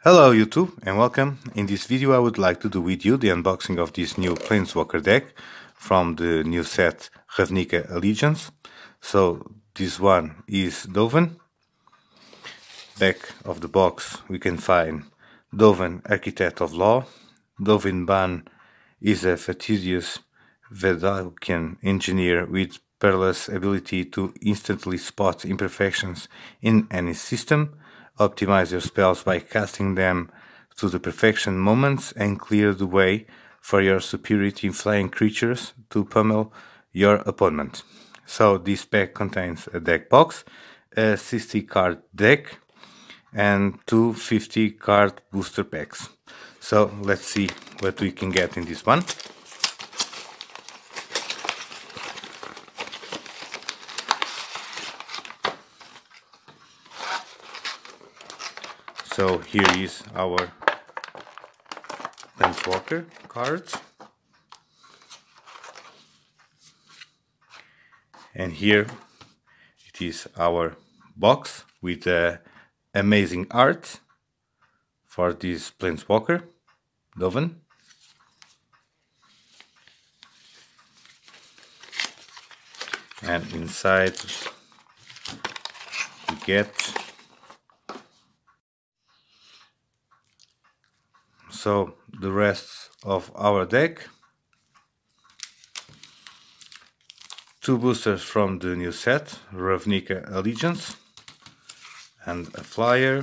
Hello YouTube and welcome. In this video I would like to do with you the unboxing of this new Planeswalker deck from the new set Ravnica Allegiance. So this one is Dovin. Back of the box we can find Dovin, Architect of Law. Dovin Ban is a fastidious Vedalkian engineer with peerless ability to instantly spot imperfections in any system, optimize your spells by casting them to the perfection moments, and clear the way for your superiority flying creatures to pummel your opponent. So this pack contains a deck box, a 60 card deck, and two 50 card booster packs. So let's see what we can get in this one. So here is our Planeswalker cards, and here it is our box with amazing art for this Planeswalker, Dovin. And inside we get the rest of our deck, two boosters from the new set, Ravnica Allegiance, and a flyer,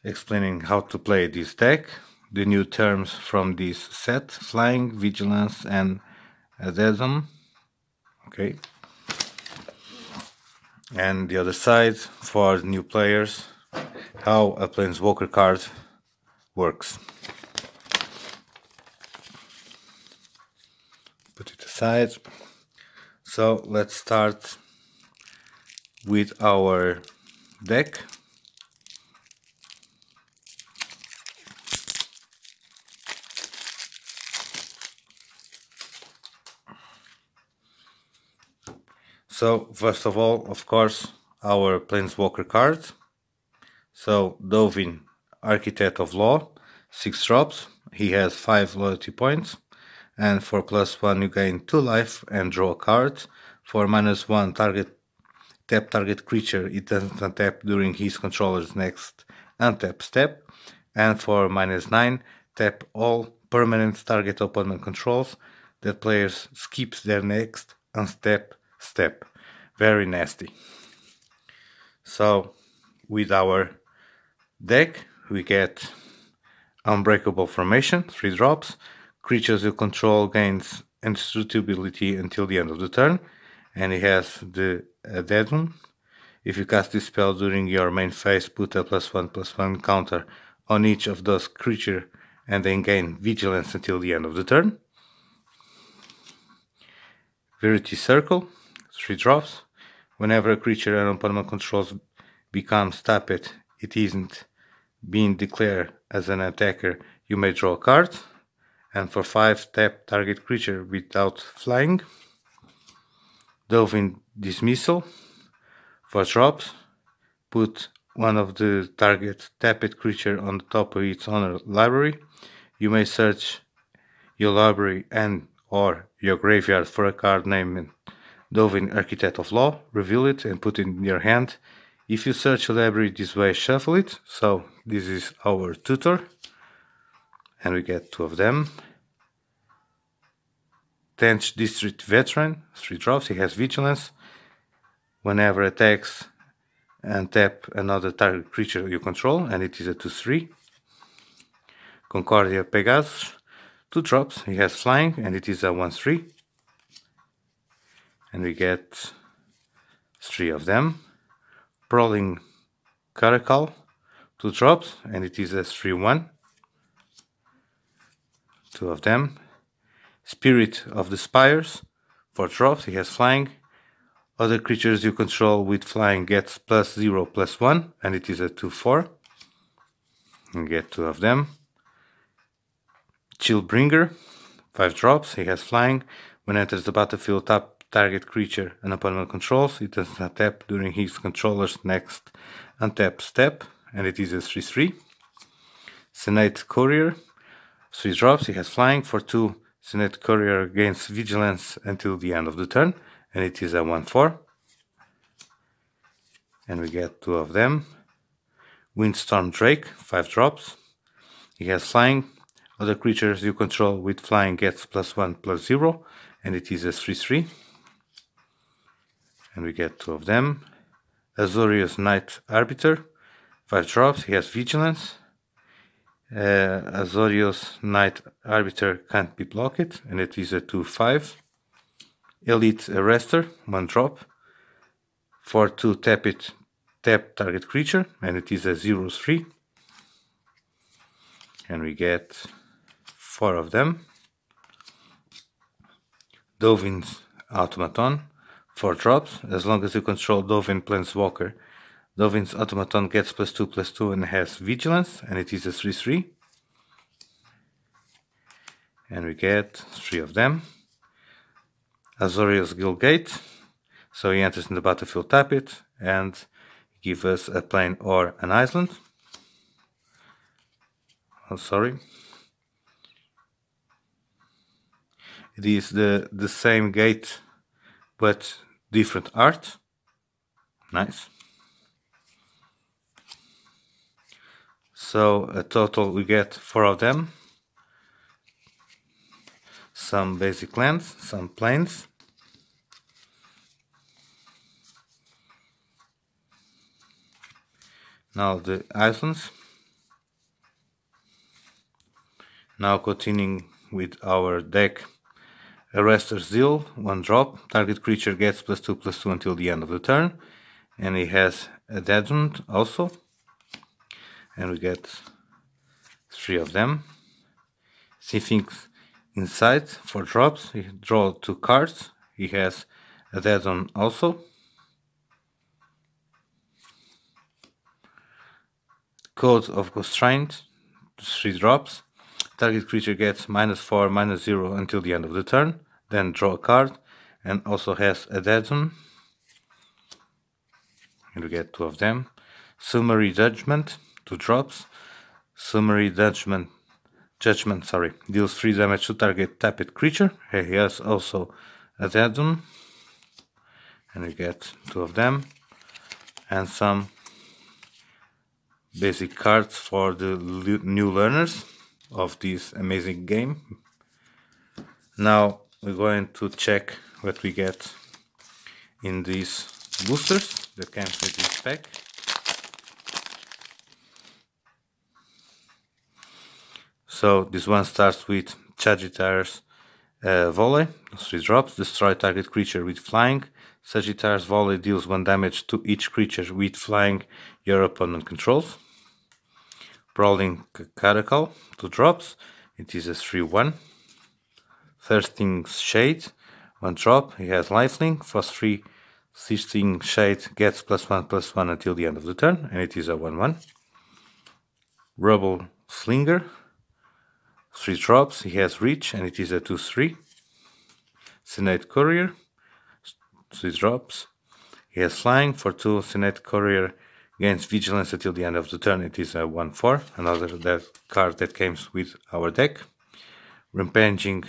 explaining how to play this deck, the new terms from this set, flying, vigilance, and addendum. Okay. And the other side for new players, how a Planeswalker card works. Put it aside. So let's start with our deck. So first of all, of course, our Planeswalker card. So Dovin, Architect of Law, 6 drops. He has 5 loyalty points, and for +1 you gain 2 life and draw a card. For -1 tap target creature, it doesn't untap during his controller's next untap step, and for -9 tap all permanent target opponent controls that players skips their next untap step. Very nasty. So with our deck we get Unbreakable Formation, 3 drops. Creatures you control gains indestructibility until the end of the turn, and it has the addendum. If you cast this spell during your main phase, put a +1/+1 counter on each of those creatures and then gain vigilance until the end of the turn. Verity Circle, 3 drops. Whenever a creature an opponent controls becomes tapped, it isn't being declared as an attacker, you may draw a card. And for 5, tap target creature without flying. Dovin Dismissal, 4 drops. Put one of the target tapped creature on the top of its owner library. You may search your library and or your graveyard for a card named Dovin, Architect of Law, reveal it and put it in your hand. If you search a library this way, shuffle it. So this is our tutor, and we get 2 of them. 10th District Veteran, 3 drops. He has vigilance. Whenever attacks, and tap another target creature you control, and it is a 2/3. Concordia Pegasus, 2 drops. He has flying, and it is a 1/3. And we get 3 of them. Prowling Caracal, 2 drops, and it is a 3/1. 2 of them. Spirit of the Spires, 4 drops. He has flying. Other creatures you control with flying gets +0/+1, and it is a 2/4. And get 2 of them. Chillbringer, 5 drops. He has flying. When enters the battlefield, tap target creature an opponent controls, it does not tap during his controller's next untap step, and it is a 3/3. Senate Courier, 3 drops, he has flying. For 2, Senate Courier gains vigilance until the end of the turn, and it is a 1/4. And we get 2 of them. Windstorm Drake, 5 drops. He has flying. Other creatures you control with flying gets +1/+0, and it is a 3/3. And we get 2 of them. Azorius Knight Arbiter, 5 drops. He has vigilance. Azorius Knight Arbiter can't be blocked, and it is a 2/5. Elite Arrester, 1 drop. For 2, tap target creature, and it is a 0/3. And we get 4 of them. Dovin's Automaton, 4 drops. As long as you control Dovin Planeswalker, Dovin's Automaton gets +2/+2 and has vigilance, and it is a 3/3. And we get 3 of them. Azorius Guildgate, so he enters in the battlefield, tap it, and give us a plane or an island. Oh, sorry. It is the same gate, but different art. Nice. So a total we get 4 of them. Some basic lands, some planes. Now the islands. Now continuing with our deck. Arrester's Zeal, 1 drop. Target creature gets +2/+2 until the end of the turn. And he has a Deadwound also. And we get 3 of them. Sphinx Inside, 4 drops. He draws 2 cards. He has a Deadwound also. Code of Constraint, 3 drops. Target creature gets -4, -0 until the end of the turn. Then draw a card, and also has a Deadwound. And we get 2 of them. Summary Judgment, 2 drops. Summary Judgment, deals 3 damage to target tapped creature. He has also a Deadwound. And we get 2 of them. And some basic cards for the new learners of this amazing game. Now we're going to check what we get in these boosters that came with this pack. So this one starts with Sagittarius Volley, 3 drops. Destroy target creature with flying. Sagittarius Volley deals 1 damage to each creature with flying your opponent controls. Brawling Caracal, 2 drops. It is a 3/1. Thirsting Shade, 1 drop. He has lifelink. For 3, Thirsting Shade gets +1/+1 until the end of the turn, and it is a 1/1. Rubble Slinger, 3 drops. He has reach, and it is a 2/3. Senate Courier, 3 drops. He has flying. For 2, Senate Courier gains vigilance until the end of the turn. It is a 1/4. Another card that comes with our deck. Rampaging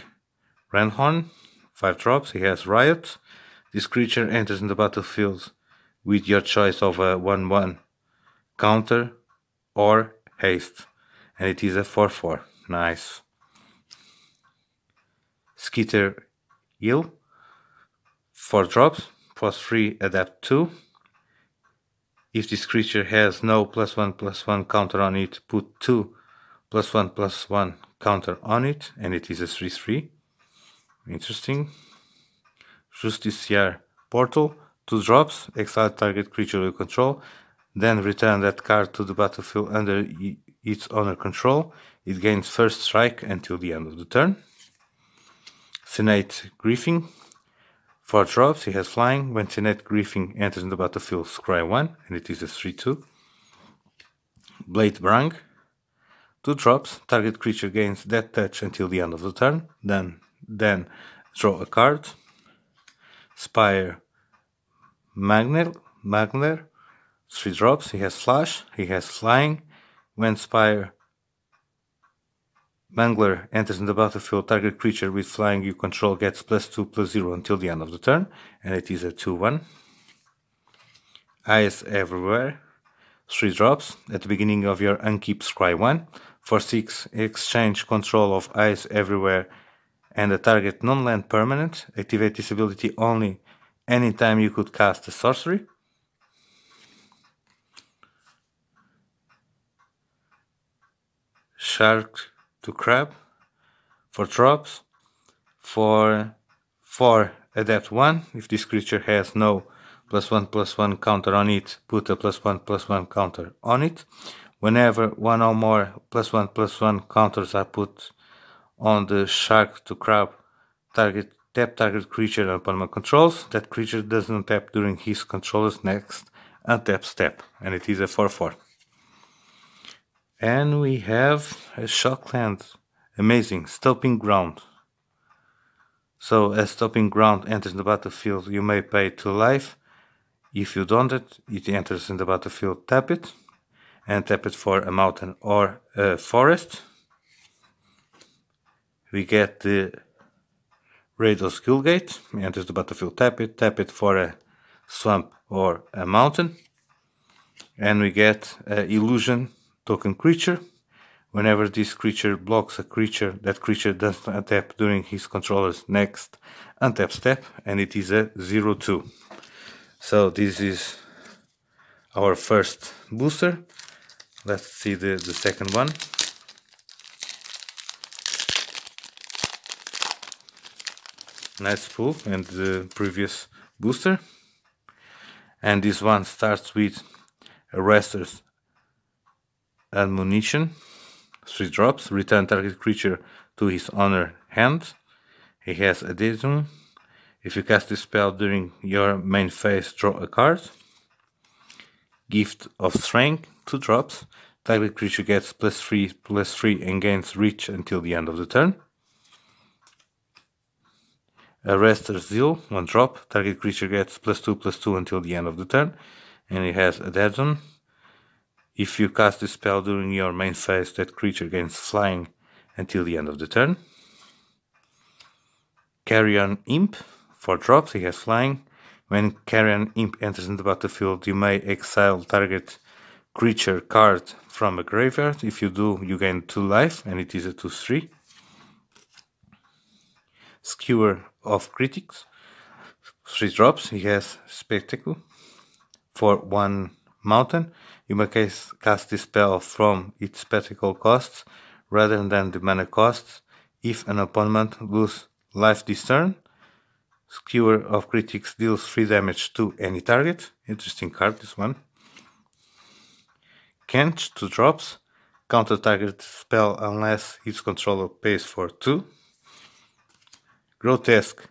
Renhorn, 5 drops. He has Riot. This creature enters in the battlefield with your choice of a 1/1 counter or haste, and it is a 4/4. Nice. Skitter Hill, 4 drops. For 3, adapt 2. If this creature has no +1/+1 counter on it, put 2 +1/+1 counter on it, and it is a 3/3. Interesting. Justiciar Portal, 2 drops. Exile target creature you control. Then return that card to the battlefield under its owner control. It gains first strike until the end of the turn. Senate Griffin, 4 drops. He has flying. When Senate Griffin enters in the battlefield, scry 1, and it is a 3/2. Blade Brang, 2 drops. Target creature gains Death Touch until the end of the turn. Then draw a card. Spire Magner, 3 drops, he has Flash, he has Flying. When Spire Mangler enters in the battlefield, target creature with Flying you control gets +2/+0 until the end of the turn, and it is a 2/1. Eyes Everywhere, 3 drops, at the beginning of your Unkeep scry 1. For 6, exchange control of Eyes Everywhere and a target non-land permanent. Activate this ability only anytime you could cast a sorcery. Shark to Crab, 4 drops. For 4, adapt 1. If this creature has no +1/+1 counter on it, put a +1/+1 counter on it. Whenever one or more +1/+1 counters are put on the Shark to Crab, tap target creature upon my controls. That creature doesn't tap during his controller's next untap step, and it is a 4/4. And we have a Shockland, amazing, Stomping Ground. So as Stomping Ground enters the battlefield, you may pay 2 life. If you don't, it enters in the battlefield, tap it, and tap it for a mountain or a forest. We get the Raid's Guildgate, enters the battlefield, tap it for a swamp or a mountain. And we get an Illusion token creature. Whenever this creature blocks a creature, that creature doesn't untap during his controller's next untap step, and it is a 0/2. So this is our first booster. Let's see the second one. Nice pull, and the previous booster. And this one starts with Arrester's Admonition, 3 drops, return target creature to his owner hand. He has Adhesion. If you cast this spell during your main phase, draw a card. Gift of Strength, 2 drops, target creature gets +3/+3 and gains reach until the end of the turn. Arrester's Zeal, 1 drop, target creature gets +2/+2 until the end of the turn, and it has Adhesion. If you cast this spell during your main phase, that creature gains Flying until the end of the turn. Carrion Imp, 4 drops, he has Flying. When Carrion Imp enters in the battlefield, you may exile target creature card from a graveyard. If you do, you gain 2 life, and it is a 2/3. Skewer of Critics, 3 drops, he has Spectacle. For 1 mountain, you may cast this spell from its spectacle costs rather than the mana costs if an opponent loses life this turn. Skewer of Critics deals 3 damage to any target. Interesting card, this one. Kench, 2 drops. Counter target spell unless its controller pays for 2. Grotesque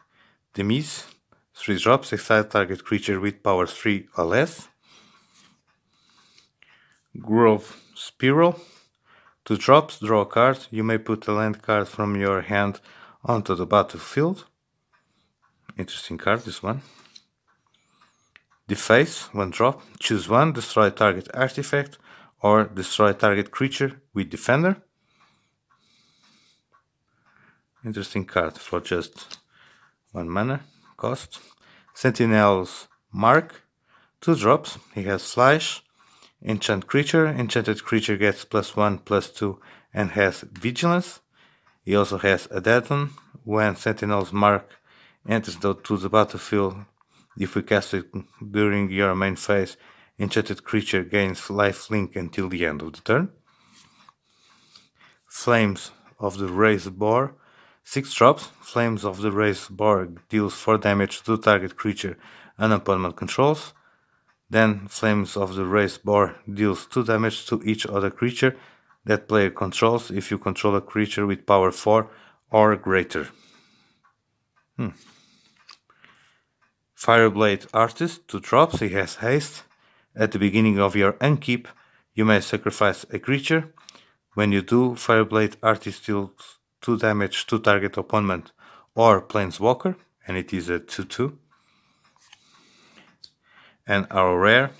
Demise, 3 drops. Exile target creature with power 3 or less. Grove Spiral, 2 drops. Draw a card. You may put a land card from your hand onto the battlefield. Interesting card, this one. Deface, 1 drop. Choose 1. Destroy target artifact or destroy target creature with Defender. Interesting card for just 1 mana cost. Sentinel's Mark, 2 drops. He has Flash. Enchant creature. Enchanted creature gets +1/+2 and has Vigilance. He also has Adhesion. When Sentinel's Mark enters to the battlefield, if we cast it during your main phase, enchanted creature gains lifelink until the end of the turn. Flames of the Raised Boar, 6 drops. Flames of the Raised Boar deals 4 damage to target creature and opponent controls. Then Flames of the Raised Boar deals 2 damage to each other creature that player controls if you control a creature with power 4 or greater. Fireblade Artist, 2 drops, he has haste. At the beginning of your Unkeep, you may sacrifice a creature. When you do, Fireblade Artist deals 2 damage to target opponent or Planeswalker, and it is a 2/2. And our rare,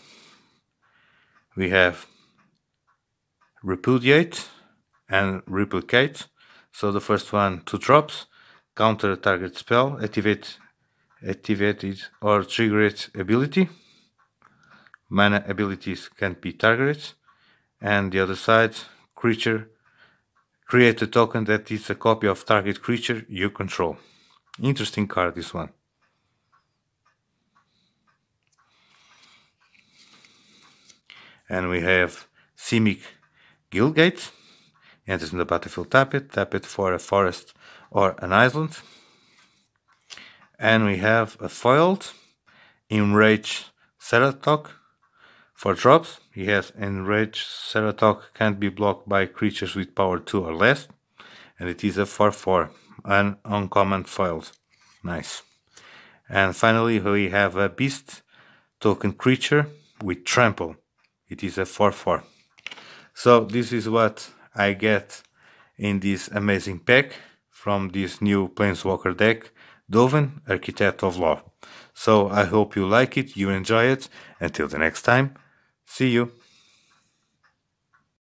we have Repudiate and Replicate. So the first one, 2 drops, counter a target spell, activate it or trigger its ability. Mana abilities can't be targeted. And the other side, creature, create a token that is a copy of target creature you control. Interesting card, this one. And we have Simic Guildgate. Enters in the battlefield, tap it for a forest or an island. And we have a foiled Enraged Ceratok. For drops, he has Enraged Ceratok can't be blocked by creatures with power 2 or less. And it is a 4/4, an uncommon foiled. Nice. And finally, we have a Beast token creature with Trample. It is a 4/4. So this is what I get in this amazing pack from this new Planeswalker deck, Dovin, Architect of Law. So I hope you like it, you enjoy it. Until the next time, see you.